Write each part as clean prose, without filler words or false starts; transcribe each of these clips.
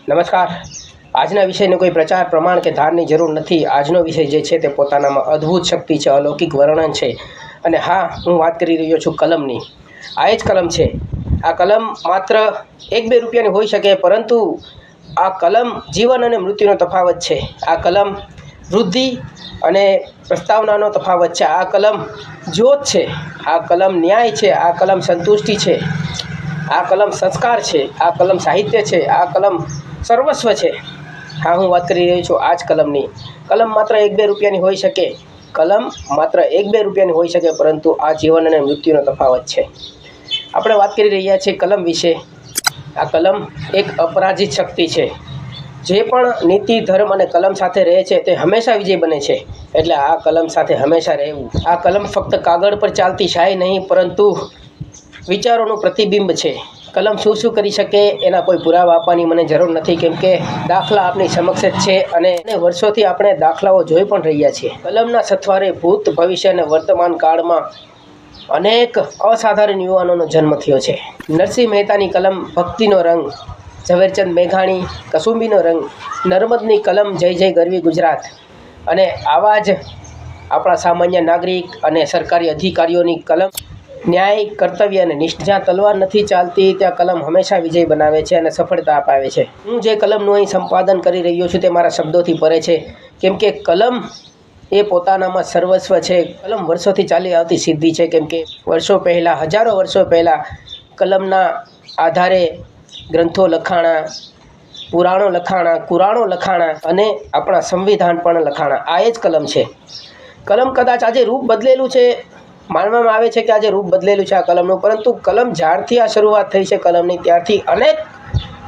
નમસ્કાર। આજના વિષયને કોઈ પ્રચાર પ્રમાણ કે ધારની જરૂર નથી। આજનો વિષય જે છે તે પોતાનામાં અદ્ભુત શક્તિ છે, અલૌકિક વર્ણન છે। અને હા, હું વાત કરી રહ્યો છું કલમની। આ જ કલમ છે। આ કલમ માત્ર 1-2 રૂપિયાની હોઈ શકે, પરંતુ આ કલમ જીવન અને મૃત્યુનો તફાવત છે। આ કલમ વૃદ્ધિ અને પ્રસ્તાવનાનો તફાવત છે। આ કલમ જ્યોત છે। આ કલમ ન્યાય છે। આ કલમ સંતુષ્ટિ છે। આ કલમ સંસ્કાર છે। આ કલમ સાહિત્ય છે। આ કલમ સર્વસ્વ છે। હા, હું વાત કરી રહ્યો છું આ જ કલમની। કલમ માત્ર 1-2 રૂપિયાની હોઈ શકે, કલમ માત્ર 1-2 રૂપિયાની હોઈ શકે, પરંતુ આ જીવન અને મૃત્યુનો તફાવત છે। આપણે વાત કરી રહ્યા છીએ કલમ વિશે। આ કલમ એક અપરાજિત શક્તિ છે। જે પણ નીતિ, ધર્મ અને કલમ સાથે રહે છે તે હંમેશા વિજય બને છે। એટલે આ કલમ સાથે હંમેશા રહેવું। આ કલમ ફક્ત કાગળ પર ચાલતી શાહી નહીં, પરંતુ વિચારોનું પ્રતિબિંબ છે। કલમ શું શું કરી શકે એના કોઈ પુરાવા આપવાની મને જરૂર નથી, કેમ કે દાખલા આપણી સમક્ષ જ છે અને વર્ષોથી આપણે દાખલાઓ જોઈ પણ રહ્યા છીએ। કલમના સથવારે ભૂત, ભવિષ્ય અને વર્તમાન કાળમાં અનેક અસાધારણ યુવાનોનો જન્મ થયો છે। નરસિંહ મહેતાની કલમ ભક્તિનો રંગ, ઝવેરચંદ મેઘાણી કસુંબીનો રંગ, નર્મદની કલમ જય જય ગરવી ગુજરાત, અને આવા જ આપણા સામાન્ય નાગરિક અને સરકારી અધિકારીઓની કલમ ન્યાય, કર્તવ્ય અને નિષ્ઠા। જ્યાં તલવાર નથી ચાલતી ત્યાં કલમ હંમેશા વિજય બનાવે છે અને સફળતા અપાવે છે। હું જે કલમનું અહીં સંપાદન કરી રહ્યો છું તે મારા શબ્દોથી પરે છે, કેમ કે કલમ એ પોતાનામાં સર્વસ્વ છે। કલમ વર્ષોથી ચાલી આવતી સિદ્ધિ છે, કેમ કે વર્ષો પહેલાં, હજારો વર્ષો પહેલાં કલમના આધારે ગ્રંથો લખાણા, પુરાણો લખાણા, કુરાણો લખાણા અને આપણા સંવિધાન પણ લખાણા। આ જ કલમ છે। કલમ કદાચ આજે રૂપ બદલેલું છે, માનવામાં આવે છે કે આજે રૂપ બદલેલું છે આ કલમનું, પરંતુ કલમ જ્યારથી આ શરૂઆત થઈ છે કલમની, ત્યારથી અનેક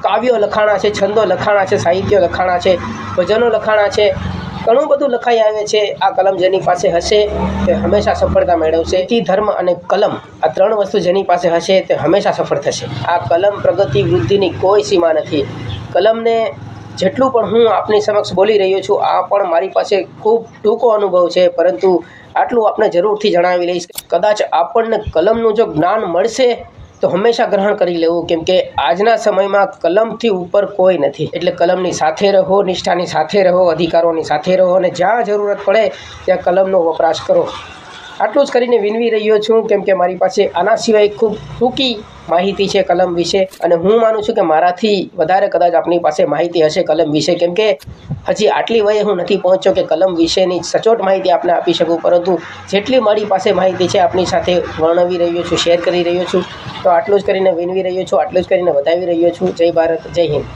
કાવ્યો લખાણા છે, છંદો લખાણા છે, સાહિત્ય લખાણા છે, ભજનો લખાણા છે, ઘણું બધું લખાઈ આવે છે। આ કલમ જેની પાસે હશે તે હંમેશા સફળતા મેળવશે। નીતિ, ધર્મ અને કલમ, આ 3 વસ્તુ જેની પાસે હશે તે હંમેશા સફળ થશે। આ કલમ પ્રગતિ, વૃદ્ધિની કોઈ સીમા નથી। કલમને જેટલું પણ હું આપની સમક્ષ બોલી રહ્યો છું, આ પણ મારી પાસે ખૂબ ટૂંકો અનુભવ છે, પરંતુ આટલું આપણે જરૂરથી જણાવી લઈશ। કદાચ આપણને કલમનું જો જ્ઞાન મળશે તો હંમેશા ગ્રહણ કરી લેવું, કેમ કે આજના સમયમાં કલમથી ઉપર કોઈ નથી। એટલે કલમની સાથે રહો, નિષ્ઠાની સાથે રહો, અધિકારોની સાથે રહો, અને જ્યાં જરૂરત પડે ત્યાં કલમનો વપરાશ કરો। આટલું જ કરીને વિનવી રહ્યો છું, કેમ કે મારી પાસે આના સિવાય ખૂબ ટૂંકી માહિતી છે કલમ વિશે, અને હું માનું છું કે મારાથી વધારે કદાચ આપની પાસે માહિતી હશે કલમ વિશે, કેમ કે હજી આટલી વયે હું નથી પહોંચ્યો કે કલમ વિશેની સચોટ માહિતી આપને આપી શકું, પરંતુ જેટલી મારી પાસે માહિતી છે આપની સાથે વર્ણવી રહ્યો છું, શેર કરી રહ્યો છું। તો આટલું જ કરીને વિનવી રહ્યો છું, આટલું જ કરીને વધાવી રહ્યો છું। જય ભારત, જય હિન્દ।